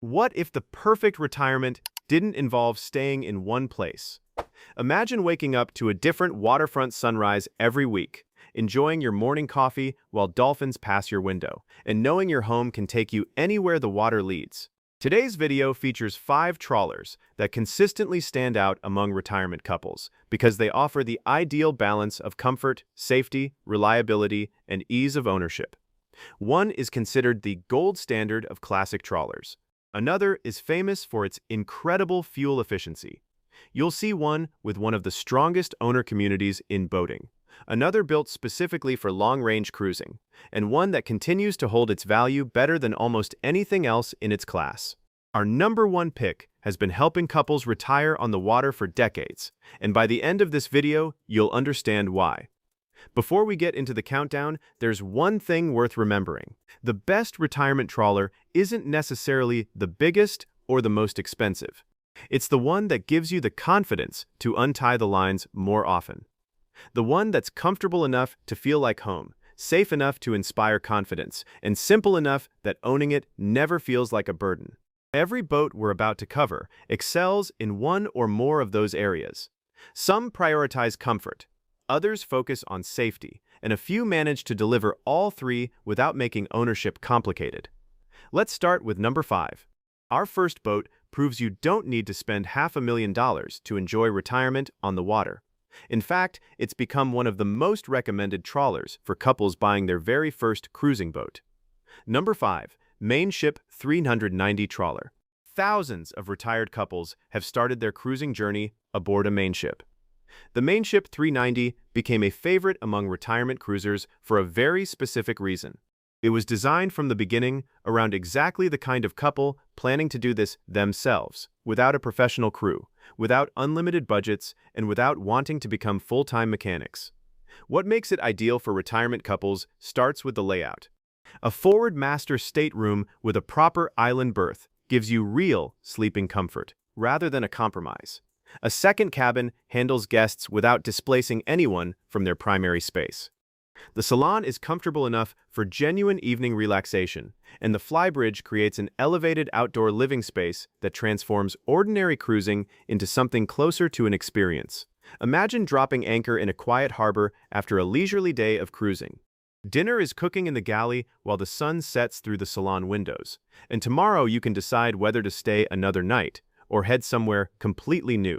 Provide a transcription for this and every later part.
What if the perfect retirement didn't involve staying in one place? Imagine waking up to a different waterfront sunrise every week, enjoying your morning coffee while dolphins pass your window, and knowing your home can take you anywhere the water leads. Today's video features 5 trawlers that consistently stand out among retirement couples because they offer the ideal balance of comfort, safety, reliability, and ease of ownership. One is considered the gold standard of classic trawlers. Another is famous for its incredible fuel efficiency. You'll see one with one of the strongest owner communities in boating, another built specifically for long-range cruising, and one that continues to hold its value better than almost anything else in its class. Our number 1 pick has been helping couples retire on the water for decades, and by the end of this video, you'll understand why. Before we get into the countdown, there's one thing worth remembering. The best retirement trawler isn't necessarily the biggest or the most expensive. It's the one that gives you the confidence to untie the lines more often. The one that's comfortable enough to feel like home, safe enough to inspire confidence, and simple enough that owning it never feels like a burden. Every boat we're about to cover excels in one or more of those areas. Some prioritize comfort, others focus on safety, and a few manage to deliver all 3 without making ownership complicated. Let's start with number 5. Our first boat proves you don't need to spend $500,000 to enjoy retirement on the water. In fact, it's become one of the most recommended trawlers for couples buying their very first cruising boat. Number 5. Mainship 390 Trawler. Thousands of retired couples have started their cruising journey aboard a Mainship. The Mainship 390 became a favorite among retirement cruisers for a very specific reason. It was designed from the beginning around exactly the kind of couple planning to do this themselves, without a professional crew, without unlimited budgets, and without wanting to become full-time mechanics. What makes it ideal for retirement couples starts with the layout. A forward master stateroom with a proper island berth gives you real sleeping comfort, rather than a compromise. A second cabin handles guests without displacing anyone from their primary space. The salon is comfortable enough for genuine evening relaxation, and the flybridge creates an elevated outdoor living space that transforms ordinary cruising into something closer to an experience. Imagine dropping anchor in a quiet harbor after a leisurely day of cruising. Dinner is cooking in the galley while the sun sets through the salon windows, and tomorrow you can decide whether to stay another night or head somewhere completely new.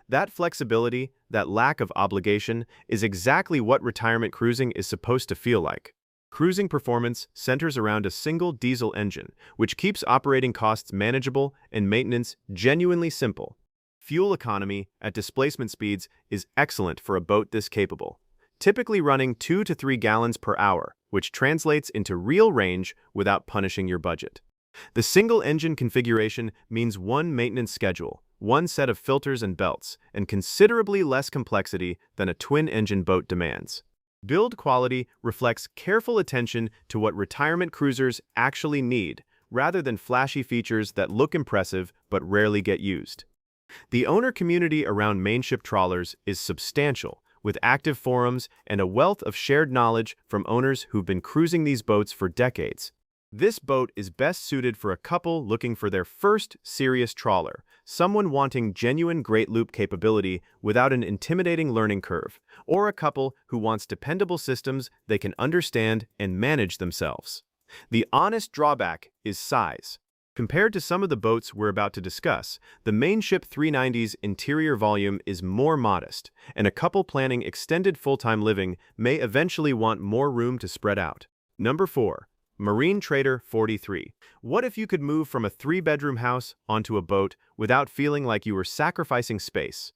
That flexibility, that lack of obligation, is exactly what retirement cruising is supposed to feel like. Cruising performance centers around a single diesel engine, which keeps operating costs manageable and maintenance genuinely simple. Fuel economy at displacement speeds is excellent for a boat this capable, typically running 2 to 3 gallons per hour, which translates into real range without punishing your budget. The single-engine configuration means one maintenance schedule, one set of filters and belts, and considerably less complexity than a twin-engine boat demands. Build quality reflects careful attention to what retirement cruisers actually need, rather than flashy features that look impressive but rarely get used. The owner community around Mainship trawlers is substantial, with active forums and a wealth of shared knowledge from owners who've been cruising these boats for decades. This boat is best suited for a couple looking for their first serious trawler, someone wanting genuine great loop capability without an intimidating learning curve, or a couple who wants dependable systems they can understand and manage themselves. The honest drawback is size. Compared to some of the boats we're about to discuss, the Mainship 390's interior volume is more modest, and a couple planning extended full-time living may eventually want more room to spread out. Number 4. Marine Trader 43. What if you could move from a 3-bedroom house onto a boat without feeling like you were sacrificing space?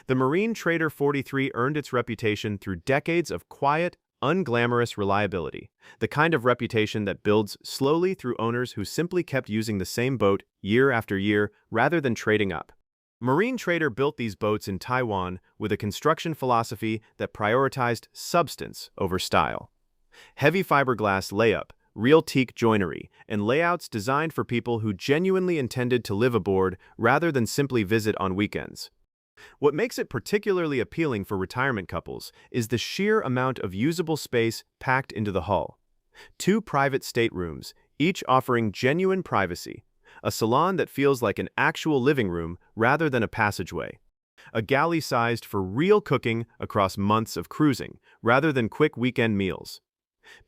The Marine Trader 43 earned its reputation through decades of quiet, unglamorous reliability, the kind of reputation that builds slowly through owners who simply kept using the same boat year after year rather than trading up. Marine Trader built these boats in Taiwan with a construction philosophy that prioritized substance over style. Heavy fiberglass layup, real teak joinery, and layouts designed for people who genuinely intended to live aboard rather than simply visit on weekends. What makes it particularly appealing for retirement couples is the sheer amount of usable space packed into the hull. 2 private staterooms, each offering genuine privacy, a salon that feels like an actual living room rather than a passageway. A galley sized for real cooking across months of cruising, rather than quick weekend meals.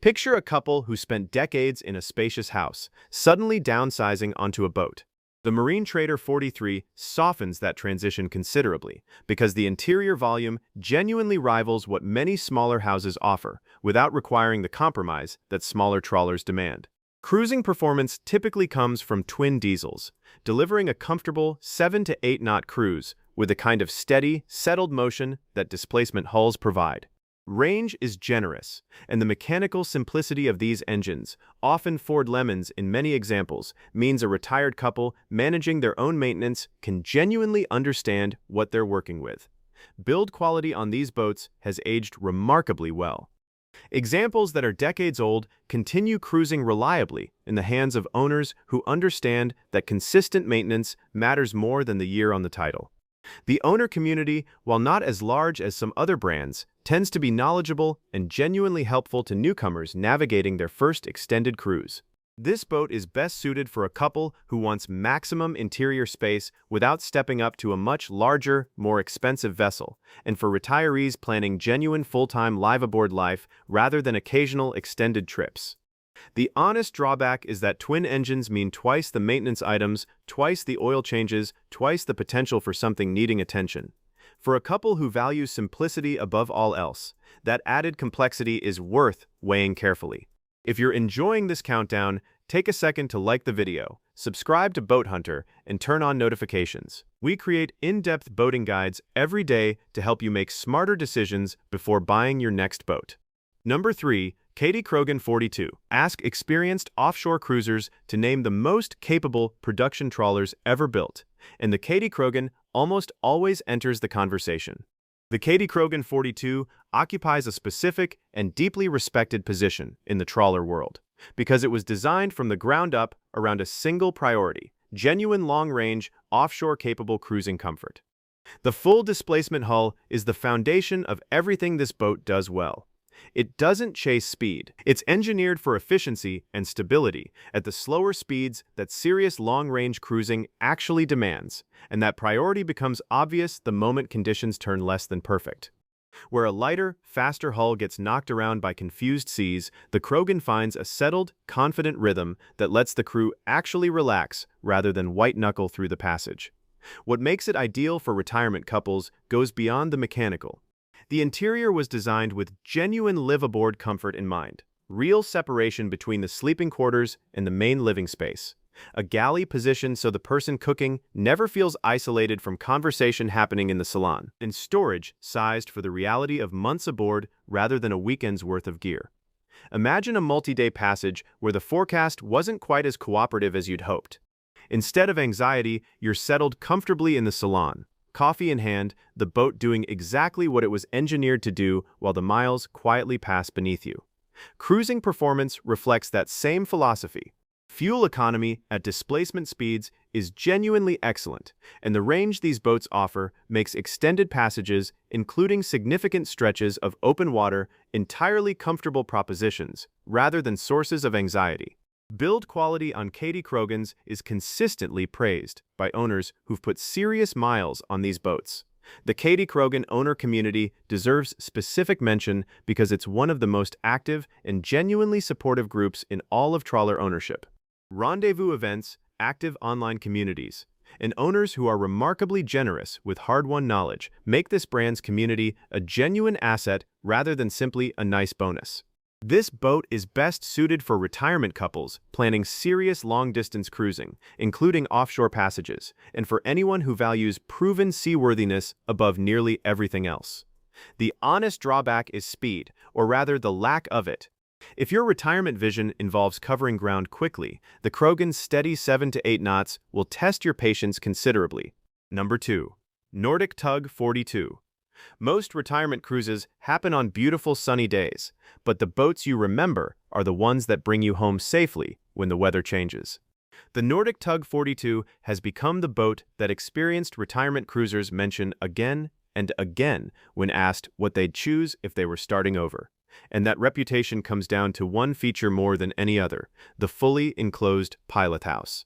Picture a couple who spent decades in a spacious house, suddenly downsizing onto a boat. The Marine Trader 43 softens that transition considerably, because the interior volume genuinely rivals what many smaller houses offer, without requiring the compromise that smaller trawlers demand. Cruising performance typically comes from twin diesels, delivering a comfortable 7 to 8 knot cruise with the kind of steady, settled motion that displacement hulls provide. Range is generous, and the mechanical simplicity of these engines, often Ford Lemons in many examples, means a retired couple managing their own maintenance can genuinely understand what they're working with. Build quality on these boats has aged remarkably well. Examples that are decades old continue cruising reliably in the hands of owners who understand that consistent maintenance matters more than the year on the title. The owner community, while not as large as some other brands, tends to be knowledgeable and genuinely helpful to newcomers navigating their first extended cruise. This boat is best suited for a couple who wants maximum interior space without stepping up to a much larger, more expensive vessel, and for retirees planning genuine full-time liveaboard life rather than occasional extended trips. The honest drawback is that twin engines mean twice the maintenance items, twice the oil changes, twice the potential for something needing attention. For a couple who value simplicity above all else, that added complexity is worth weighing carefully. If you're enjoying this countdown, take a second to like the video, subscribe to Boat Hunter, and turn on notifications. We create in-depth boating guides every day to help you make smarter decisions before buying your next boat. Number 3. Kadey-Krogen 42. Ask experienced offshore cruisers to name the most capable production trawlers ever built, and the Kadey-Krogen almost always enters the conversation. The Kadey-Krogen 42 occupies a specific and deeply respected position in the trawler world, because it was designed from the ground up around a single priority: genuine long-range, offshore-capable cruising comfort. The full displacement hull is the foundation of everything this boat does well. It doesn't chase speed. It's engineered for efficiency and stability at the slower speeds that serious long-range cruising actually demands, and that priority becomes obvious the moment conditions turn less than perfect. Where a lighter, faster hull gets knocked around by confused seas, the Krogen finds a settled, confident rhythm that lets the crew actually relax rather than white-knuckle through the passage. What makes it ideal for retirement couples goes beyond the mechanical. The interior was designed with genuine liveaboard comfort in mind. Real separation between the sleeping quarters and the main living space. A galley positioned so the person cooking never feels isolated from conversation happening in the salon. And storage sized for the reality of months aboard rather than a weekend's worth of gear. Imagine a multi-day passage where the forecast wasn't quite as cooperative as you'd hoped. Instead of anxiety, you're settled comfortably in the salon. Coffee in hand, the boat doing exactly what it was engineered to do while the miles quietly pass beneath you. Cruising performance reflects that same philosophy. Fuel economy at displacement speeds is genuinely excellent, and the range these boats offer makes extended passages, including significant stretches of open water, entirely comfortable propositions, rather than sources of anxiety. Build quality on Kadey-Krogens is consistently praised by owners who've put serious miles on these boats. The Kadey-Krogen owner community deserves specific mention because it's one of the most active and genuinely supportive groups in all of trawler ownership. Rendezvous events, active online communities, and owners who are remarkably generous with hard-won knowledge make this brand's community a genuine asset rather than simply a nice bonus. This boat is best suited for retirement couples planning serious long-distance cruising, including offshore passages, and for anyone who values proven seaworthiness above nearly everything else. The honest drawback is speed, or rather the lack of it. If your retirement vision involves covering ground quickly, the Krogen's steady 7 to 8 knots will test your patience considerably. Number 2. Nordic Tug 42. Most retirement cruises happen on beautiful sunny days, but the boats you remember are the ones that bring you home safely when the weather changes. The Nordic Tug 42 has become the boat that experienced retirement cruisers mention again and again when asked what they'd choose if they were starting over. And that reputation comes down to one feature more than any other: the fully enclosed pilot house.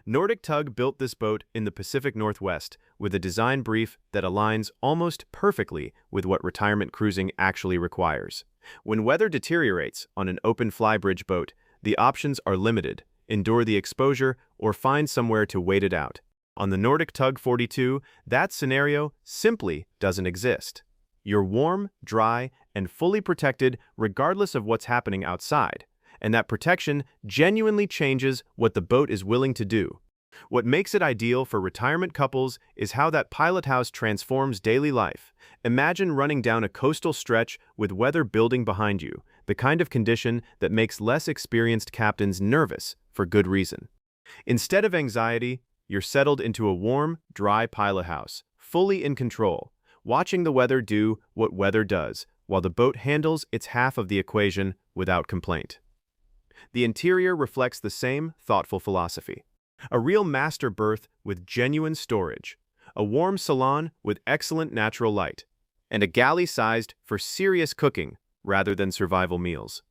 Nordic Tug built this boat in the Pacific Northwest with a design brief that aligns almost perfectly with what retirement cruising actually requires. When weather deteriorates on an open flybridge boat, the options are limited: endure the exposure or find somewhere to wait it out. On the Nordic Tug 42, that scenario simply doesn't exist. You're warm, dry, and fully protected regardless of what's happening outside, and that protection genuinely changes what the boat is willing to do. What makes it ideal for retirement couples is how that pilot house transforms daily life. Imagine running down a coastal stretch with weather building behind you, the kind of condition that makes less experienced captains nervous for good reason. Instead of anxiety, you're settled into a warm, dry pilot house, fully in control, watching the weather do what weather does, while the boat handles its half of the equation without complaint. The interior reflects the same thoughtful philosophy. A real master berth with genuine storage, a warm salon with excellent natural light, and a galley sized for serious cooking rather than survival meals.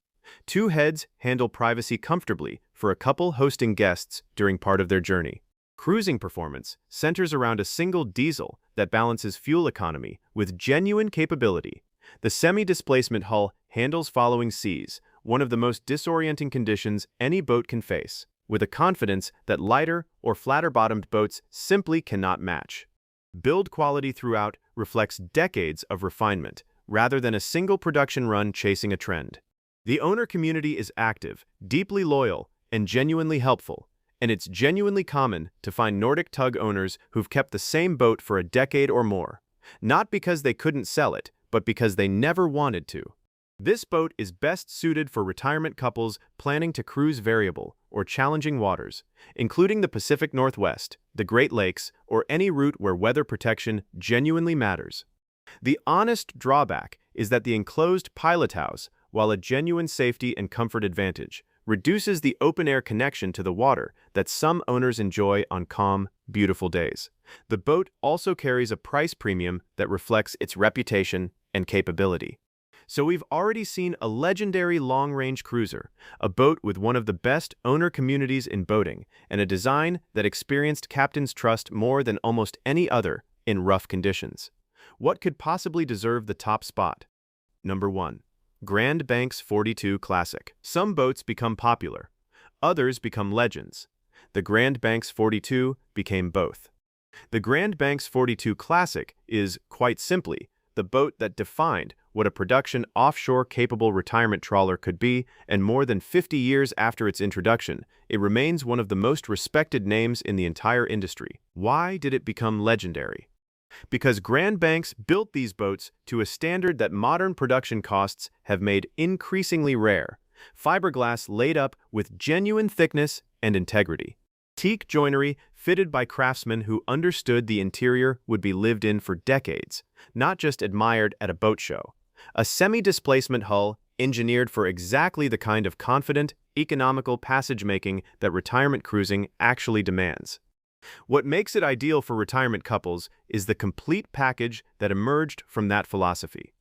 Two heads handle privacy comfortably for a couple hosting guests during part of their journey. Cruising performance centers around a single diesel that balances fuel economy with genuine capability. The semi-displacement hull handles following seas, one of the most disorienting conditions any boat can face, with a confidence that lighter or flatter-bottomed boats simply cannot match. Build quality throughout reflects decades of refinement, rather than a single production run chasing a trend. The owner community is active, deeply loyal, and genuinely helpful, and it's genuinely common to find Nordic Tug owners who've kept the same boat for a decade or more, not because they couldn't sell it, but because they never wanted to. This boat is best suited for retirement couples planning to cruise variable or challenging waters, including the Pacific Northwest, the Great Lakes, or any route where weather protection genuinely matters. The honest drawback is that the enclosed pilot house, while a genuine safety and comfort advantage, reduces the open-air connection to the water that some owners enjoy on calm, beautiful days. The boat also carries a price premium that reflects its reputation and capability. So we've already seen a legendary long-range cruiser, a boat with one of the best owner communities in boating, and a design that experienced captains trust more than almost any other in rough conditions. What could possibly deserve the top spot? Number 1. Grand Banks 42 Classic. Some boats become popular. Others become legends. The Grand Banks 42 became both. The Grand Banks 42 Classic is, quite simply, the boat that defined what a production offshore-capable retirement trawler could be, and more than 50 years after its introduction, it remains one of the most respected names in the entire industry. Why did it become legendary? Because Grand Banks built these boats to a standard that modern production costs have made increasingly rare: fiberglass laid up with genuine thickness and integrity. Teak joinery fitted by craftsmen who understood the interior would be lived in for decades, not just admired at a boat show. A semi-displacement hull engineered for exactly the kind of confident, economical passage-making that retirement cruising actually demands. What makes it ideal for retirement couples is the complete package that emerged from that philosophy.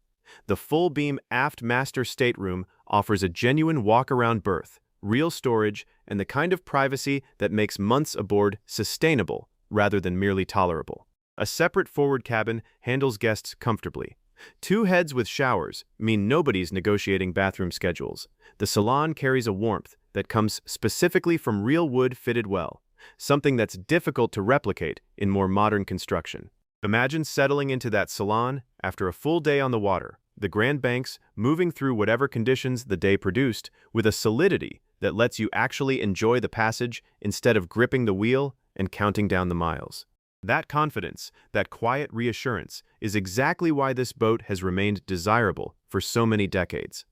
The full-beam aft master stateroom offers a genuine walk-around berth, real storage, and the kind of privacy that makes months aboard sustainable rather than merely tolerable. A separate forward cabin handles guests comfortably. Two heads with showers mean nobody's negotiating bathroom schedules. The salon carries a warmth that comes specifically from real wood fitted well, something that's difficult to replicate in more modern construction. Imagine settling into that salon after a full day on the water, the Grand Banks moving through whatever conditions the day produced with a solidity that lets you actually enjoy the passage instead of gripping the wheel and counting down the miles. That confidence, that quiet reassurance, is exactly why this boat has remained desirable for so many decades.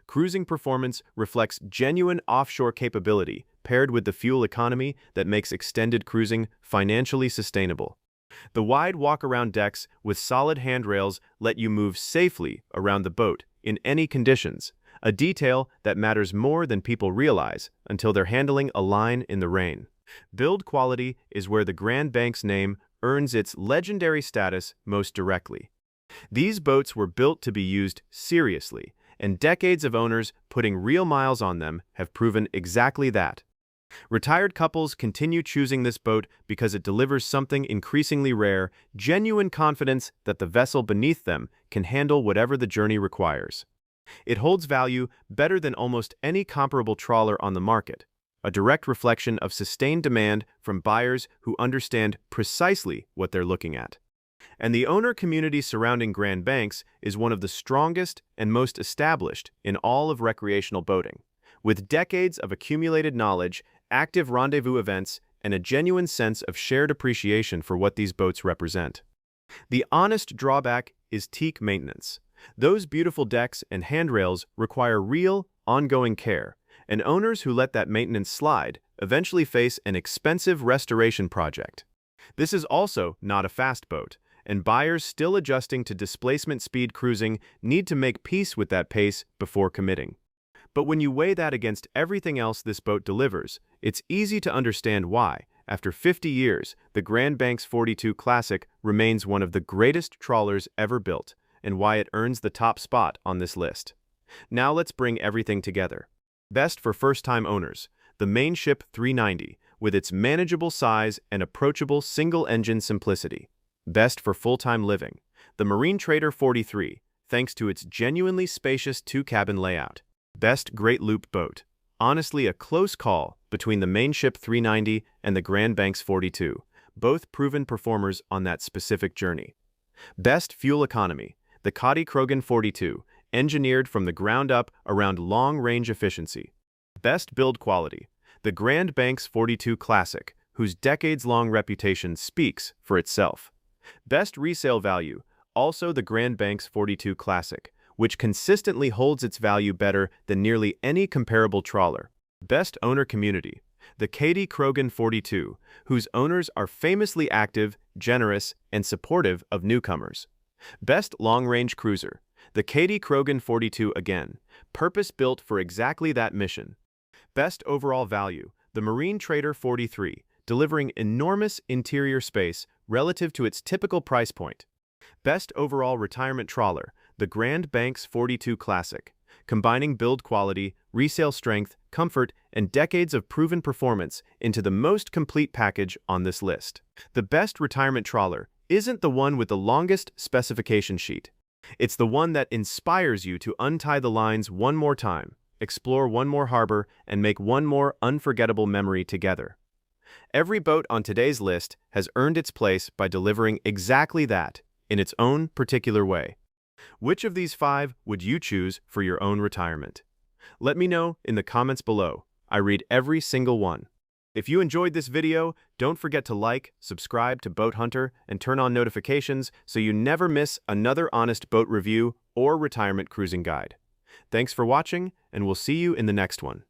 Cruising performance reflects genuine offshore capability paired with the fuel economy that makes extended cruising financially sustainable. The wide walk-around decks with solid handrails let you move safely around the boat in any conditions, a detail that matters more than people realize until they're handling a line in the rain. Build quality is where the Grand Banks name earns its legendary status most directly. These boats were built to be used seriously, and decades of owners putting real miles on them have proven exactly that. Retired couples continue choosing this boat because it delivers something increasingly rare, genuine confidence that the vessel beneath them can handle whatever the journey requires. It holds value better than almost any comparable trawler on the market, a direct reflection of sustained demand from buyers who understand precisely what they're looking at. And the owner community surrounding Grand Banks is one of the strongest and most established in all of recreational boating. With decades of accumulated knowledge, active rendezvous events, and a genuine sense of shared appreciation for what these boats represent. The honest drawback is teak maintenance. Those beautiful decks and handrails require real, ongoing care, and owners who let that maintenance slide eventually face an expensive restoration project. This is also not a fast boat, and buyers still adjusting to displacement speed cruising need to make peace with that pace before committing. But when you weigh that against everything else this boat delivers, it's easy to understand why, after 50 years, the Grand Banks 42 Classic remains one of the greatest trawlers ever built, and why it earns the top spot on this list. Now let's bring everything together. Best for first-time owners, the Mainship 390, with its manageable size and approachable single-engine simplicity. Best for full-time living, the Marine Trader 43, thanks to its genuinely spacious two-cabin layout. Best Great Loop boat. Honestly, a close call between the Mainship 390 and the Grand Banks 42, both proven performers on that specific journey. Best Fuel Economy. The Kadey-Krogen 42, engineered from the ground up around long-range efficiency. Best Build Quality. The Grand Banks 42 Classic, whose decades-long reputation speaks for itself. Best Resale Value. Also the Grand Banks 42 Classic, which consistently holds its value better than nearly any comparable trawler. Best Owner Community. The Kadey-Krogen 42, whose owners are famously active, generous, and supportive of newcomers. Best Long-Range Cruiser. The Kadey-Krogen 42 again, purpose-built for exactly that mission. Best Overall Value. The Marine Trader 43, delivering enormous interior space relative to its typical price point. Best Overall Retirement Trawler. The Grand Banks 42 Classic, combining build quality, resale strength, comfort, and decades of proven performance into the most complete package on this list. The best retirement trawler isn't the one with the longest specification sheet. It's the one that inspires you to untie the lines one more time, explore one more harbor, and make one more unforgettable memory together. Every boat on today's list has earned its place by delivering exactly that, in its own particular way. Which of these 5 would you choose for your own retirement? Let me know in the comments below. I read every single one. If you enjoyed this video, don't forget to like, subscribe to Boat Hunter, and turn on notifications so you never miss another honest boat review or retirement cruising guide. Thanks for watching, and we'll see you in the next one.